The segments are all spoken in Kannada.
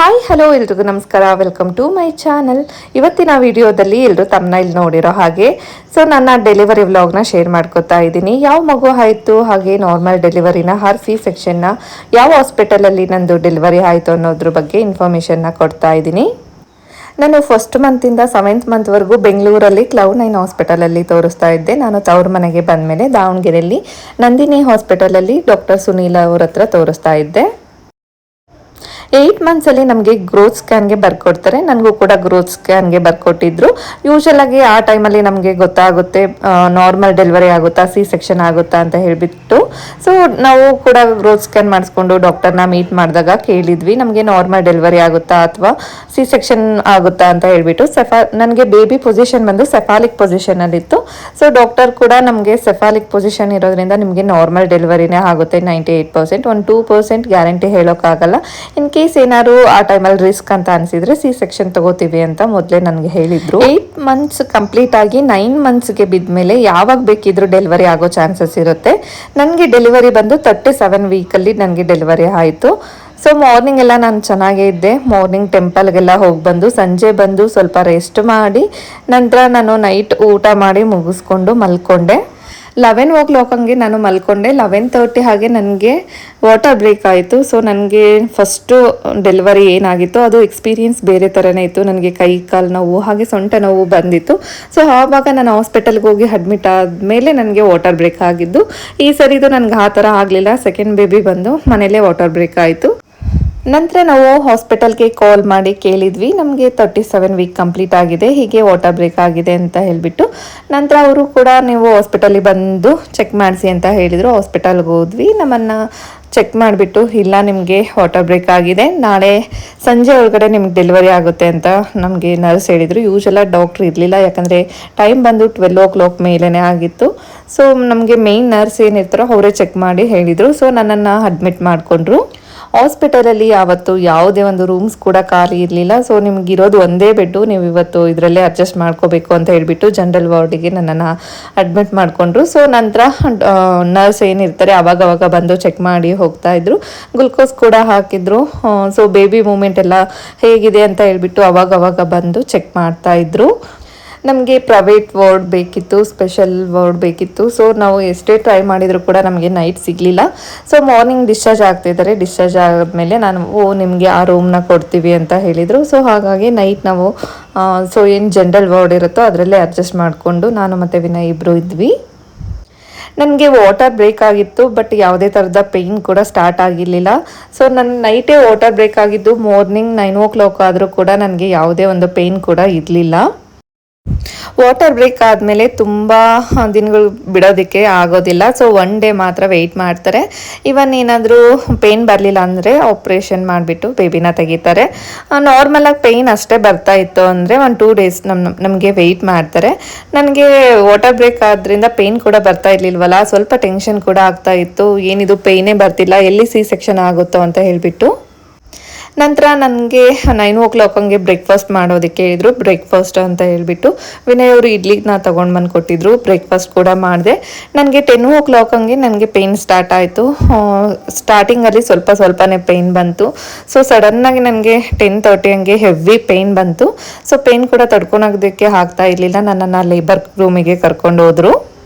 ಹಾಯ್ ಹಲೋ ಎಲ್ರಿಗೂ ನಮಸ್ಕಾರ, ವೆಲ್ಕಮ್ ಟು ಮೈ ಚಾನಲ್. ಇವತ್ತಿನ ವಿಡಿಯೋದಲ್ಲಿ ಎಲ್ಲರೂ ತಮ್ಮನೇಲಿ ನೋಡಿರೋ ಹಾಗೆ ನನ್ನ ಡೆಲಿವರಿ ವ್ಲಾಗ್ನ ಶೇರ್ ಮಾಡ್ಕೊತಾ ಇದ್ದೀನಿ. ಯಾವ ಮಗು ಆಯಿತು, ಹಾಗೆ ನಾರ್ಮಲ್ ಡೆಲಿವರಿನ ಆರ್ ಸಿ ಸೆಕ್ಷನ್ನ, ಯಾವ ಹಾಸ್ಪಿಟಲಲ್ಲಿ ನಂದು ಡೆಲಿವರಿ ಆಯಿತು ಅನ್ನೋದ್ರ ಬಗ್ಗೆ ಇನ್ಫಾರ್ಮೇಷನ್ನ ಕೊಡ್ತಾ ಇದ್ದೀನಿ. ನಾನು ಫಸ್ಟ್ ಮಂತಿಂದ 7th ಮಂತ್ವರೆಗೂ ಬೆಂಗಳೂರಲ್ಲಿ Cloud9 ಹಾಸ್ಪಿಟಲಲ್ಲಿ ತೋರಿಸ್ತಾ ಇದ್ದೆ. ನಾನು ತವ್ರ ಮನೆಗೆ ಬಂದಮೇಲೆ ದಾವಣಗೆರೆಯಲ್ಲಿ ನಂದಿನಿ ಹಾಸ್ಪಿಟಲಲ್ಲಿ ಡಾಕ್ಟರ್ ಸುನೀಲ ಅವ್ರ ಹತ್ರ ತೋರಿಸ್ತಾ ಇದ್ದೆ. 8 ಮಂತ್ಸಲ್ಲಿ ನಮಗೆ ಗ್ರೋತ್ ಸ್ಕ್ಯಾನ್ಗೆ ಬರ್ಕೊಡ್ತಾರೆ. ನನಗೂ ಕೂಡ ಗ್ರೋತ್ ಸ್ಕ್ಯಾನ್ಗೆ ಬರ್ಕೊಟ್ಟಿದ್ರು. ಯೂಶಲಾಗಿ ಆ ಟೈಮಲ್ಲಿ ನಮಗೆ ಗೊತ್ತಾಗುತ್ತೆ ನಾರ್ಮಲ್ ಡೆಲಿವರಿ ಆಗುತ್ತಾ, ಸಿ ಸೆಕ್ಷನ್ ಆಗುತ್ತಾ ಅಂತ ಹೇಳಿಬಿಟ್ಟು. ಸೊ ನಾವು ಕೂಡ ಗ್ರೋತ್ ಸ್ಕ್ಯಾನ್ ಮಾಡಿಸ್ಕೊಂಡು ಡಾಕ್ಟರ್ನ ಮೀಟ್ ಮಾಡಿದಾಗ ಕೇಳಿದ್ವಿ, ನಮಗೆ ನಾರ್ಮಲ್ ಡೆಲಿವರಿ ಆಗುತ್ತಾ ಅಥವಾ ಸಿ ಸೆಕ್ಷನ್ ಆಗುತ್ತಾ ಅಂತ ಹೇಳಿಬಿಟ್ಟು. ನನಗೆ ಬೇಬಿ ಪೊಸಿಷನ್ ಬಂದು ಸೆಫಾಲಿಕ್ ಪೊಸಿಷನಲ್ಲಿತ್ತು. ಸೊ ಡಾಕ್ಟರ್ ಕೂಡ ನಮಗೆ ಸೆಫಾಲಿಕ್ ಪೊಸಿಷನ್ ಇರೋದ್ರಿಂದ ನಿಮಗೆ ನಾರ್ಮಲ್ ಡೆಲಿವರಿನೇ ಆಗುತ್ತೆ 98%. ಒಂದು 2% ಗ್ಯಾರಂಟಿ ಹೇಳೋಕ್ಕಾಗಲ್ಲ. ಇನ್ ಕೇಸ್ ಏನಾದ್ರು ಆ ಟೈಮಲ್ಲಿ ರಿಸ್ಕ್ ಅಂತ ಅನಿಸಿದ್ರೆ ಸಿ ಸೆಕ್ಷನ್ ತಗೋತೀವಿ ಅಂತ ಮೊದಲೇ ನನಗೆ ಹೇಳಿದ್ರು. 8 ಮಂತ್ಸ್ ಕಂಪ್ಲೀಟ್ ಆಗಿ 9 ಮಂತ್ಸ್ಗೆ ಬಿದ್ಮೇಲೆ ಯಾವಾಗ ಬೇಕಿದ್ರು ಡೆಲಿವರಿ ಆಗೋ ಚಾನ್ಸಸ್ ಇರುತ್ತೆ. ನನಗೆ ಡೆಲಿವರಿ ಬಂದು 37 ವೀಕಲ್ಲಿ ನನಗೆ ಡೆಲಿವರಿ ಆಯಿತು. ಸೊ ಮಾರ್ನಿಂಗ್ ಎಲ್ಲ ನಾನು ಚೆನ್ನಾಗೇ ಇದ್ದೆ. ಮಾರ್ನಿಂಗ್ ಟೆಂಪಲ್ಗೆಲ್ಲ ಹೋಗಿ ಬಂದು ಸಂಜೆ ಬಂದು ಸ್ವಲ್ಪ ರೆಸ್ಟ್ ಮಾಡಿ ನಂತರ ನಾನು ನೈಟ್ ಊಟ ಮಾಡಿ ಮುಗಿಸ್ಕೊಂಡು ಮಲ್ಕೊಂಡೆ. 11 ಹಂಗೆ ನಾನು ಮಲ್ಕೊಂಡೆ. 11:30 ಹಾಗೆ ನನಗೆ ವಾಟರ್ ಬ್ರೇಕ್ ಆಯಿತು. ಸೊ ನನಗೆ ಫಸ್ಟು ಡೆಲಿವರಿ ಏನಾಗಿತ್ತು ಅದು ಎಕ್ಸ್ಪೀರಿಯನ್ಸ್ ಬೇರೆ ಥರನೇ ಇತ್ತು. ನನಗೆ ಕೈ ಕಾಲು ನೋವು ಹಾಗೆ ಸೊಂಟ ನೋವು ಬಂದಿತ್ತು. ಸೊ ಆವಾಗ ನಾನು ಹಾಸ್ಪಿಟಲ್ಗೆ ಹೋಗಿ ಅಡ್ಮಿಟ್ ಆದಮೇಲೆ ನನಗೆ ವಾಟರ್ ಬ್ರೇಕ್ ಆಗಿದ್ದು. ಈ ಸರಿದು ನನಗೆ ಆ ಥರ ಆಗಲಿಲ್ಲ. ಸೆಕೆಂಡ್ ಬೇಬಿ ಬಂದು ಮನೇಲೇ ವಾಟರ್ ಬ್ರೇಕ್ ಆಯಿತು. ನಂತರ ನಾವು ಹಾಸ್ಪಿಟಲ್ಗೆ ಕಾಲ್ ಮಾಡಿ ಕೇಳಿದ್ವಿ, ನಮಗೆ 37 ವೀಕ್ ಕಂಪ್ಲೀಟ್ ಆಗಿದೆ, ಹೀಗೆ ವಾಟರ್ ಬ್ರೇಕ್ ಆಗಿದೆ ಅಂತ ಹೇಳಿಬಿಟ್ಟು. ನಂತರ ಅವರು ಕೂಡ ನೀವು ಹಾಸ್ಪಿಟಲಿಗೆ ಬಂದು ಚೆಕ್ ಮಾಡಿಸಿ ಅಂತ ಹೇಳಿದರು. ಹಾಸ್ಪಿಟಲ್ಗೆ ಹೋದ್ವಿ. ನಮ್ಮನ್ನು ಚೆಕ್ ಮಾಡಿಬಿಟ್ಟು ಇಲ್ಲ ನಿಮಗೆ ವಾಟರ್ ಬ್ರೇಕ್ ಆಗಿದೆ, ನಾಳೆ ಸಂಜೆ ಒಳಗಡೆ ನಿಮ್ಗೆ ಡೆಲಿವರಿ ಆಗುತ್ತೆ ಅಂತ ನಮಗೆ ನರ್ಸ್ ಹೇಳಿದರು. ಯೂಶಲಾಗಿ ಡಾಕ್ಟ್ರ್ ಇರಲಿಲ್ಲ, ಯಾಕಂದರೆ ಟೈಮ್ ಬಂದು 12 ಮೇಲೇ ಆಗಿತ್ತು. ಸೊ ನಮಗೆ ಮೇಯ್ನ್ ನರ್ಸ್ ಏನಿರ್ತಾರೋ ಅವರೇ ಚೆಕ್ ಮಾಡಿ ಹೇಳಿದರು. ಸೊ ನನ್ನನ್ನು ಅಡ್ಮಿಟ್ ಮಾಡಿಕೊಂಡ್ರು. ಹಾಸ್ಪಿಟಲಲ್ಲಿ ಯಾವತ್ತು ಯಾವುದೇ ಒಂದು ರೂಮ್ಸ್ ಕೂಡ ಖಾಲಿ ಇರಲಿಲ್ಲ. ಸೊ ನಿಮಗಿರೋದು ಒಂದೇ ಬೆಡ್ಡು, ನೀವು ಇವತ್ತು ಇದರಲ್ಲೇ ಅಡ್ಜಸ್ಟ್ ಮಾಡ್ಕೋಬೇಕು ಅಂತ ಹೇಳಿಬಿಟ್ಟು ಜನರಲ್ ವಾರ್ಡಿಗೆ ನನ್ನನ್ನು ಅಡ್ಮಿಟ್ ಮಾಡಿಕೊಂಡ್ರು. ಸೊ ನಂತರ ನರ್ಸ್ ಏನಿರ್ತಾರೆ ಅವಾಗವಾಗ ಬಂದು ಚೆಕ್ ಮಾಡಿ ಹೋಗ್ತಾಯಿದ್ರು. ಗ್ಲುಕೋಸ್ ಕೂಡ ಹಾಕಿದ್ರು. ಸೊ ಬೇಬಿ ಮೂಮೆಂಟ್ ಎಲ್ಲ ಹೇಗಿದೆ ಅಂತ ಹೇಳ್ಬಿಟ್ಟು ಅವಾಗವಾಗ ಬಂದು ಚೆಕ್ ಮಾಡ್ತಾಯಿದ್ರು. ನಮಗೆ ಪ್ರೈವೇಟ್ ವಾರ್ಡ್ ಬೇಕಿತ್ತು, ಸ್ಪೆಷಲ್ ವಾರ್ಡ್ ಬೇಕಿತ್ತು. ಸೊ ನಾವು ಎಷ್ಟೇ ಟ್ರೈ ಮಾಡಿದರೂ ಕೂಡ ನಮಗೆ ನೈಟ್ ಸಿಗಲಿಲ್ಲ. ಸೊ ಮಾರ್ನಿಂಗ್ ಡಿಸ್ಚಾರ್ಜ್ ಆಗ್ತಿದ್ದಾರೆ. ಡಿಸ್ಚಾರ್ಜ್ ಆದಮೇಲೆ ನಿಮಗೆ ಆ ರೂಮ್ನ ಕೊಡ್ತೀವಿ ಅಂತ ಹೇಳಿದರು. ಸೊ ಹಾಗಾಗಿ ನೈಟ್ ನಾವು ಏನು ಜನರಲ್ ವಾರ್ಡ್ ಇರುತ್ತೋ ಅದರಲ್ಲೇ ಅಡ್ಜಸ್ಟ್ ಮಾಡಿಕೊಂಡು ನಾನು ಮತ್ತು ವಿನಯ್ ಇಬ್ಬರು ಇದ್ವಿ. ನನಗೆ ವಾಟರ್ ಬ್ರೇಕ್ ಆಗಿತ್ತು, ಬಟ್ ಯಾವುದೇ ಥರದ ಪೇಯ್ನ್ ಕೂಡ ಸ್ಟಾರ್ಟ್ ಆಗಿರಲಿಲ್ಲ. ಸೊ ನನ್ನ ನೈಟೇ ವಾಟರ್ ಬ್ರೇಕ್ ಆಗಿದ್ದು. ಮಾರ್ನಿಂಗ್ 9 ಆದರೂ ಕೂಡ ನನಗೆ ಯಾವುದೇ ಒಂದು ಪೇಯ್ನ್ ಕೂಡ ಇರಲಿಲ್ಲ. ವಾಟರ್ ಬ್ರೇಕ್ ಆದಮೇಲೆ ತುಂಬ ದಿನಗಳು ಬಿಡೋದಕ್ಕೆ ಆಗೋದಿಲ್ಲ. ಸೊ 1 ಡೇ ಮಾತ್ರ ವೆಯ್ಟ್ ಮಾಡ್ತಾರೆ. ಇವನ್ ಏನಾದರೂ ಪೇಯ್ನ್ ಬರಲಿಲ್ಲ ಅಂದರೆ ಆಪ್ರೇಷನ್ ಮಾಡಿಬಿಟ್ಟು ಬೇಬಿನ ತೆಗಿತಾರೆ. ನಾರ್ಮಲಾಗಿ ಪೇಯ್ನ್ ಅಷ್ಟೇ ಬರ್ತಾ ಇತ್ತು ಅಂದರೆ 1-2 ಡೇಸ್ ನಮಗೆ ವೆಯ್ಟ್ ಮಾಡ್ತಾರೆ. ನನಗೆ ವಾಟರ್ ಬ್ರೇಕ್ ಆದ್ರಿಂದ ಪೇಯ್ನ್ ಕೂಡ ಬರ್ತಾ ಇರಲಿಲ್ವಲ್ಲ, ಸ್ವಲ್ಪ ಟೆನ್ಷನ್ ಕೂಡ ಆಗ್ತಾ ಇತ್ತು. ಏನಿದು ಪೇಯ್ನೇ ಬರ್ತಿಲ್ಲ, ಎಲ್ಲಿ ಸಿ ಸೆಕ್ಷನ್ ಆಗುತ್ತೋ ಅಂತ ಹೇಳಿಬಿಟ್ಟು. ನಂತರ ನನಗೆ 9 ಹಂಗೆ ಬ್ರೇಕ್ಫಾಸ್ಟ್ ಮಾಡೋದಕ್ಕೆ ಹೇಳಿದರು. ಬ್ರೇಕ್ಫಾಸ್ಟ್ ಅಂತ ಹೇಳಿಬಿಟ್ಟು ವಿನಯ್ ಅವರು ಇಡ್ಲಿನ ತೊಗೊಂಡು ಬಂದು ಕೊಟ್ಟಿದ್ರು. ಬ್ರೇಕ್ಫಾಸ್ಟ್ ಕೂಡ ಮಾಡಿದೆ. ನನಗೆ 10 ಹಂಗೆ ನನಗೆ ಪೇಯ್ನ್ ಸ್ಟಾರ್ಟ್ ಆಯಿತು. ಸ್ಟಾರ್ಟಿಂಗಲ್ಲಿ ಸ್ವಲ್ಪನೇ ಪೇಯ್ನ್ ಬಂತು. ಸೊ ಸಡನ್ನಾಗಿ ನನಗೆ 10:30 ಹಂಗೆ ಹೆವಿ ಪೇಯ್ನ್ ಬಂತು. ಸೊ ಪೇಯ್ನ್ ಕೂಡ ತಡ್ಕೊಳೋದಕ್ಕೆ ಆಗ್ತಾ ಇರಲಿಲ್ಲ. ನನ್ನನ್ನು ಲೇಬರ್ ರೂಮಿಗೆ ಕರ್ಕೊಂಡು ಹೋದರು.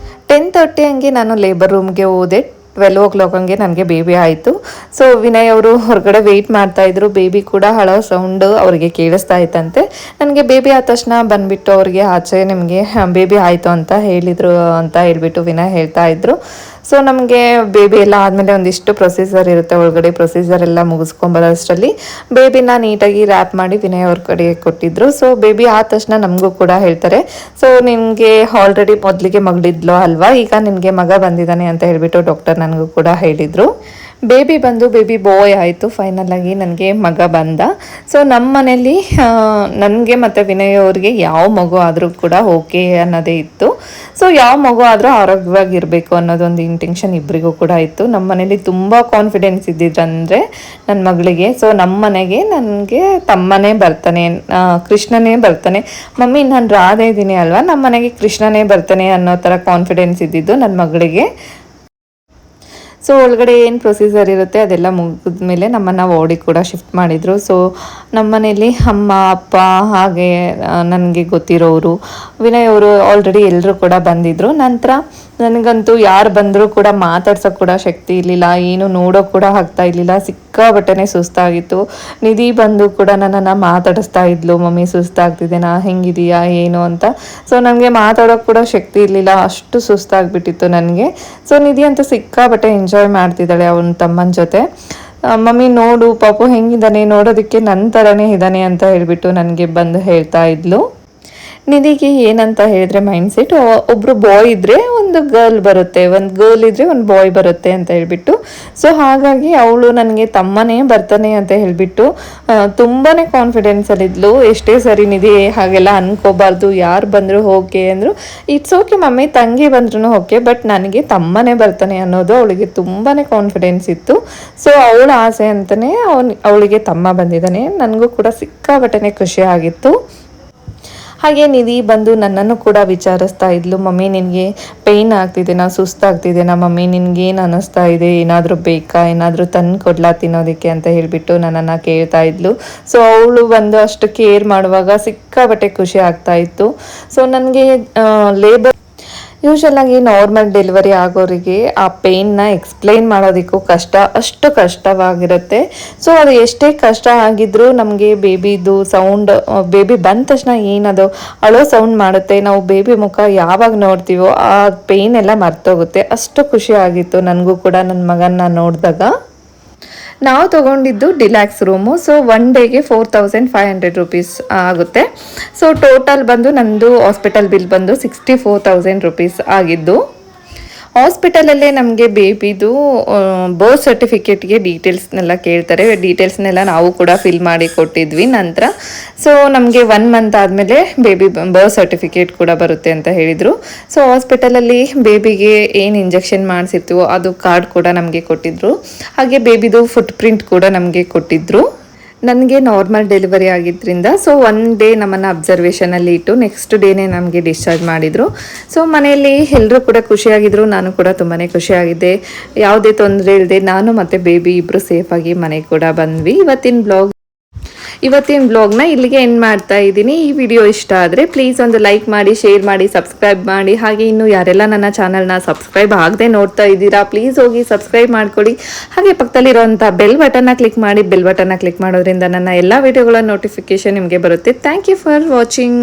10:30 ಹಂಗೆ ನಾನು ಲೇಬರ್ ರೂಮ್ಗೆ ಹೋದೆ. 12 ಹಂಗೆ ನನಗೆ ಬೇಬಿ ಆಯಿತು. ಸೊ ವಿನಯ್ ಅವರು ಹೊರಗಡೆ ವೆಯ್ಟ್ ಮಾಡ್ತಾಯಿದ್ರು. ಬೇಬಿ ಕೂಡ ಹಳೋ ಸೌಂಡ್ ಅವರಿಗೆ ಕೇಳಿಸ್ತಾ ಇತ್ತಂತೆ. ನನಗೆ ಬೇಬಿ ಆದ ತಕ್ಷಣ ಬಂದುಬಿಟ್ಟು ಅವ್ರಿಗೆ ಆಚೆ ನಿಮಗೆ ಬೇಬಿ ಆಯಿತು ಅಂತ ಹೇಳಿದರು ಅಂತ ಹೇಳ್ಬಿಟ್ಟು ವಿನಯ್ ಹೇಳ್ತಾ ಇದ್ರು. ಸೊ ನಮಗೆ ಬೇಬಿ ಎಲ್ಲ ಆದಮೇಲೆ ಒಂದಿಷ್ಟು ಪ್ರೊಸೀಜರ್ ಇರುತ್ತೆ, ಒಳಗಡೆ ಪ್ರೊಸೀಜರ್ ಎಲ್ಲ ಮುಗಿಸ್ಕೊಂಬರೋಷ್ಟರಲ್ಲಿ ಬೇಬಿನ ನೀಟಾಗಿ ರ್ಯಾಪ್ ಮಾಡಿ ವಿನಯ್ ಅವ್ರ ಕಡೆ ಕೊಟ್ಟಿದ್ರು. ಸೊ ಬೇಬಿ ಆದ ತಕ್ಷಣ ನಮಗೂ ಕೂಡ ಹೇಳ್ತಾರೆ, ಸೊ ನಿಮಗೆ ಆಲ್ರೆಡಿ ಮೊದಲಿಗೆ ಮಗಳಿದ್ಲೋ ಅಲ್ವಾ, ಈಗ ನಿಮಗೆ ಮಗ ಬಂದಿದ್ದಾನೆ ಅಂತ ಹೇಳಿಬಿಟ್ಟು ಡಾಕ್ಟರ್ ನನಗೂ ಕೂಡ ಹೇಳಿದರು. ಬೇಬಿ ಬಾಯ್ ಆಯಿತು. ಫೈನಲಾಗಿ ನನಗೆ ಮಗ ಬಂದ. ಸೊ ನಮ್ಮ ಮನೇಲಿ ನನಗೆ ಮತ್ತು ವಿನಯ್ ಅವ್ರಿಗೆ ಯಾವ ಮಗು ಆದರೂ ಕೂಡ ಓಕೆ ಅನ್ನೋದೇ ಇತ್ತು. ಸೊ ಯಾವ ಮಗು ಆದರೂ ಆರೋಗ್ಯವಾಗಿರಬೇಕು ಅನ್ನೋದೊಂದು ಇಂಟೆನ್ಷನ್ ಇಬ್ಬರಿಗೂ ಕೂಡ ಇತ್ತು. ನಮ್ಮ ಮನೇಲಿ ತುಂಬ ಕಾನ್ಫಿಡೆನ್ಸ್ ಇದ್ದಿದ್ರಂದರೆ ನನ್ನ ಮಗಳಿಗೆ. ಸೊ ನಮ್ಮ ಮನೆಗೆ ನನಗೆ ತಮ್ಮನೇ ಬರ್ತಾನೆ, ಕೃಷ್ಣನೇ ಬರ್ತಾನೆ. ಮಮ್ಮಿ ನಾನು ರಾಧೆ ಇದ್ದೀನಿ ಅಲ್ವಾ, ನಮ್ಮ ಮನೆಗೆ ಕೃಷ್ಣನೇ ಬರ್ತಾನೆ ಅನ್ನೋ ಥರ ಕಾನ್ಫಿಡೆನ್ಸ್ ಇದ್ದಿದ್ದು ನನ್ನ ಮಗಳಿಗೆ. ಸೊ ಒಳಗಡೆ ಏನು ಪ್ರೊಸೀಜರ್ ಇರುತ್ತೆ ಅದೆಲ್ಲ ಮುಗಿದ್ಮೇಲೆ ನಮ್ಮನ್ನು ವಾರ್ಡಿಗೆ ಕೂಡ ಶಿಫ್ಟ್ ಮಾಡಿದರು. ಸೊ ನಮ್ಮ ಮನೇಲಿ ಅಮ್ಮ ಅಪ್ಪ ಹಾಗೆ ನನಗೆ ಗೊತ್ತಿರೋರು ವಿನಯ್ ಅವರು ಆಲ್ರೆಡಿ ಎಲ್ಲರೂ ಕೂಡ ಬಂದಿದ್ದರು. ನಂತರ ನನಗಂತೂ ಯಾರು ಬಂದರೂ ಕೂಡ ಮಾತಾಡ್ಸೋಕ್ಕೆ ಕೂಡ ಶಕ್ತಿ ಇರಲಿಲ್ಲ, ಏನು ನೋಡೋಕೆ ಕೂಡ ಆಗ್ತಾ ಇರಲಿಲ್ಲ, ಸಿಕ್ಕಾಬಟ್ಟೆನೇ ಸುಸ್ತಾಗಿತ್ತು. ನಿಧಿ ಬಂದು ಕೂಡ ನನ್ನನ್ನು ಮಾತಾಡಿಸ್ತಾ ಇದ್ಲು, ಮಮ್ಮಿ ಸುಸ್ತಾಗ್ತಿದ್ದೇನಾ, ಹೆಂಗಿದೆಯಾ ಏನು ಅಂತ. ಸೊ ನನಗೆ ಮಾತಾಡೋಕೆ ಕೂಡ ಶಕ್ತಿ ಇರಲಿಲ್ಲ, ಅಷ್ಟು ಸುಸ್ತಾಗ್ಬಿಟ್ಟಿತ್ತು ನನಗೆ. ಸೊ ನಿಧಿ ಅಂತೂ ಸಿಕ್ಕಾಬಟ್ಟೆ ಎಂಜಾಯ್ ಮಾಡ್ತಿದ್ದಾಳೆ ಅವನ ತಮ್ಮನ ಜೊತೆ. ಮಮ್ಮಿ ನೋಡು ಪಾಪು ಹೆಂಗಿದ್ದಾನೆ, ನೋಡೋದಕ್ಕೆ ನನ್ನ ಥರನೇ ಇದ್ದಾನೆ ಅಂತ ಹೇಳಿಬಿಟ್ಟು ನನಗೆ ಬಂದು ಹೇಳ್ತಾ ಇದ್ಲು. ನಿಧಿಗೆ ಏನಂತ ಹೇಳಿದ್ರೆ ಮೈಂಡ್ ಸೆಟ್, ಒಬ್ಬರು ಬಾಯ್ ಇದ್ದರೆ ಒಂದು ಗರ್ಲ್ ಬರುತ್ತೆ, ಒಂದು ಗರ್ಲ್ ಇದ್ದರೆ ಒಂದು ಬಾಯ್ ಬರುತ್ತೆ ಅಂತ ಹೇಳಿಬಿಟ್ಟು. ಸೊ ಹಾಗಾಗಿ ಅವಳು ನನಗೆ ತಮ್ಮನೇ ಬರ್ತಾನೆ ಅಂತ ಹೇಳಿಬಿಟ್ಟು ತುಂಬಾ ಕಾನ್ಫಿಡೆನ್ಸಲ್ಲಿದ್ಲು. ಎಷ್ಟೇ ಸರಿ ನಿಧಿ ಹಾಗೆಲ್ಲ ಅನ್ಕೋಬಾರ್ದು, ಯಾರು ಬಂದರೂ ಓಕೆ ಅಂದರು. ಇಟ್ಸ್ ಓಕೆ ಮಮ್ಮಿ, ತಂಗಿ ಬಂದ್ರೂ ಓಕೆ, ಬಟ್ ನನಗೆ ತಮ್ಮನೇ ಬರ್ತಾನೆ ಅನ್ನೋದು ಅವಳಿಗೆ ತುಂಬಾ ಕಾನ್ಫಿಡೆನ್ಸ್ ಇತ್ತು. ಸೊ ಅವಳ ಆಸೆ ಅಂತಲೇ ಅವಳಿಗೆ ತಮ್ಮ ಬಂದಿದ್ದಾನೆ. ನನಗೂ ಕೂಡ ಸಿಕ್ಕಾಬಟ್ಟೆನೇ ಖುಷಿ ಆಗಿತ್ತು. ಹಾಗೆ ನಿಧಿ ಬಂದು ನನ್ನನ್ನು ಕೂಡ ವಿಚಾರಿಸ್ತಾ ಇದ್ಲು, ಮಮ್ಮಿ ನಿನಗೆ ಪೇಯ್ನ್ ಆಗ್ತಿದೆನಾ, ಸುಸ್ತಾಗ್ತಿದೆನಾ ಮಮ್ಮಿ, ನಿನಗೇನು ಅನ್ನಿಸ್ತಾ ಇದೆ, ಏನಾದರೂ ಬೇಕಾ, ಏನಾದರೂ ತಂದು ಕೊಡ್ಲಾ ತಿನ್ನೋದಕ್ಕೆ ಅಂತ ಹೇಳಿಬಿಟ್ಟು ನನ್ನನ್ನು ಕೇಳ್ತಾ ಇದ್ಲು. ಸೊ ಅವಳು ಬಂದು ಅಷ್ಟು ಕೇರ್ ಮಾಡುವಾಗ ಸಿಕ್ಕಾಬಟ್ಟೆ ಖುಷಿ ಆಗ್ತಾ ಇತ್ತು. ಸೊ ನನಗೆ ಲೇಬರ್ ಯೂಶಲಾಗಿ ನಾರ್ಮಲ್ ಡೆಲಿವರಿ ಆಗೋರಿಗೆ ಆ ಪೇಯ್ನ ಎಕ್ಸ್ಪ್ಲೈನ್ ಮಾಡೋದಕ್ಕೂ ಕಷ್ಟ, ಅಷ್ಟು ಕಷ್ಟವಾಗಿರುತ್ತೆ. ಸೊ ಅದು ಎಷ್ಟೇ ಕಷ್ಟ ಆಗಿದ್ರೂ ನಮಗೆ ಬೇಬಿದು ಸೌಂಡ್, ಬೇಬಿ ಬಂದ ತಕ್ಷಣ ಏನದು ಅಳೋ ಸೌಂಡ್ ಮಾಡುತ್ತೆ, ನಾವು ಬೇಬಿ ಮುಖ ಯಾವಾಗ ನೋಡ್ತೀವೋ ಆ ಪೇಯ್ನ್ ಎಲ್ಲ ಮರ್ತೋಗುತ್ತೆ. ಅಷ್ಟು ಖುಷಿ ಆಗಿತ್ತು ನನಗೂ ಕೂಡ ನನ್ನ ಮಗನ್ನ ನೋಡಿದಾಗ. ನಾವು ತೊಗೊಂಡಿದ್ದು ಡಿಲ್ಯಾಕ್ಸ್ ರೂಮು. ಸೊ ಒನ್ ಡೇಗೆ 4500 ರೂಪೀಸ್ ಆಗುತ್ತೆ. ಸೊ ಟೋಟಲ್ ಬಂದು ನಂದು ಹಾಸ್ಪಿಟಲ್ ಬಿಲ್ ಬಂದು 64,000 ರೂಪೀಸ್ ಆಗಿದ್ದು. ಹಾಸ್ಪಿಟಲಲ್ಲೇ ನಮಗೆ ಬೇಬಿದು ಬರ್ತ್ ಸರ್ಟಿಫಿಕೇಟ್ಗೆ ಡೀಟೇಲ್ಸ್ನೆಲ್ಲ ಕೇಳ್ತಾರೆ. ಡೀಟೇಲ್ಸ್ನೆಲ್ಲ ನಾವು ಕೂಡ ಫಿಲ್ ಮಾಡಿ ಕೊಟ್ಟಿದ್ವಿ. ನಂತರ ಸೊ ನಮಗೆ 1 ಮಂತ್ ಆದಮೇಲೆ ಬೇಬಿ ಬರ್ತ್ ಸರ್ಟಿಫಿಕೇಟ್ ಕೂಡ ಬರುತ್ತೆ ಅಂತ ಹೇಳಿದರು. ಸೊ ಹಾಸ್ಪಿಟಲಲ್ಲಿ ಬೇಬಿಗೆ ಏನು ಇಂಜೆಕ್ಷನ್ ಮಾಡಿಸಿರ್ತೀವೋ ಅದು ಕಾರ್ಡ್ ಕೂಡ ನಮಗೆ ಕೊಟ್ಟಿದ್ದರು. ಹಾಗೆ ಬೇಬಿದು ಫುಟ್ ಪ್ರಿಂಟ್ ಕೂಡ ನಮಗೆ ಕೊಟ್ಟಿದ್ದರು. ನನಗೆ ನಾರ್ಮಲ್ ಡೆಲಿವರಿ ಆಗಿದ್ದರಿಂದ ಸೊ ಒನ್ ಡೇ ನಮ್ಮನ್ನು ಅಬ್ಸರ್ವೇಷನಲ್ಲಿ ಇಟ್ಟು ನೆಕ್ಸ್ಟ್ ಡೇನೇ ನಮಗೆ ಡಿಸ್ಚಾರ್ಜ್ ಮಾಡಿದರು. ಸೊ ಮನೆಯಲ್ಲಿ ಎಲ್ಲರೂ ಕೂಡ ಖುಷಿಯಾಗಿದ್ದರು, ನಾನು ಕೂಡ ತುಂಬಾ ಖುಷಿಯಾಗಿದ್ದೆ. ಯಾವುದೇ ತೊಂದರೆ ಇಲ್ಲದೆ ನಾನು ಮತ್ತು ಬೇಬಿ ಇಬ್ಬರು ಸೇಫಾಗಿ ಮನೆಗೆ ಕೂಡ ಬಂದ್ವಿ. ಇವತ್ತಿನ ಬ್ಲಾಗ್ನ ಇಲ್ಲಿಗೆ ಎಂಡ್ ಮಾಡ್ತಾ ಇದ್ದೀನಿ. ಈ ವಿಡಿಯೋ ಇಷ್ಟ ಆದರೆ ಪ್ಲೀಸ್ ಒಂದು ಲೈಕ್ ಮಾಡಿ, ಶೇರ್ ಮಾಡಿ, ಸಬ್ಸ್ಕ್ರೈಬ್ ಮಾಡಿ. ಹಾಗೆ ಇನ್ನು ಯಾರೆಲ್ಲ ನನ್ನ ಚಾನಲ್ನ ಸಬ್ಸ್ಕ್ರೈಬ್ ಆಗದೆ ನೋಡ್ತಾ ಇದ್ದೀರಾ ಪ್ಲೀಸ್ ಹೋಗಿ ಸಬ್ಸ್ಕ್ರೈಬ್ ಮಾಡ್ಕೊಳ್ಳಿ. ಹಾಗೆ ಪಕ್ಕದಲ್ಲಿರುವಂಥ ಬೆಲ್ ಬಟನ್ನ ಕ್ಲಿಕ್ ಮಾಡಿ. ಬೆಲ್ ಬಟನ್ನ ಕ್ಲಿಕ್ ಮಾಡೋದ್ರಿಂದ ನನ್ನ ಎಲ್ಲ ವಿಡಿಯೋಗಳ ನೋಟಿಫಿಕೇಶನ್ ನಿಮಗೆ ಬರುತ್ತೆ. Thank you for watching.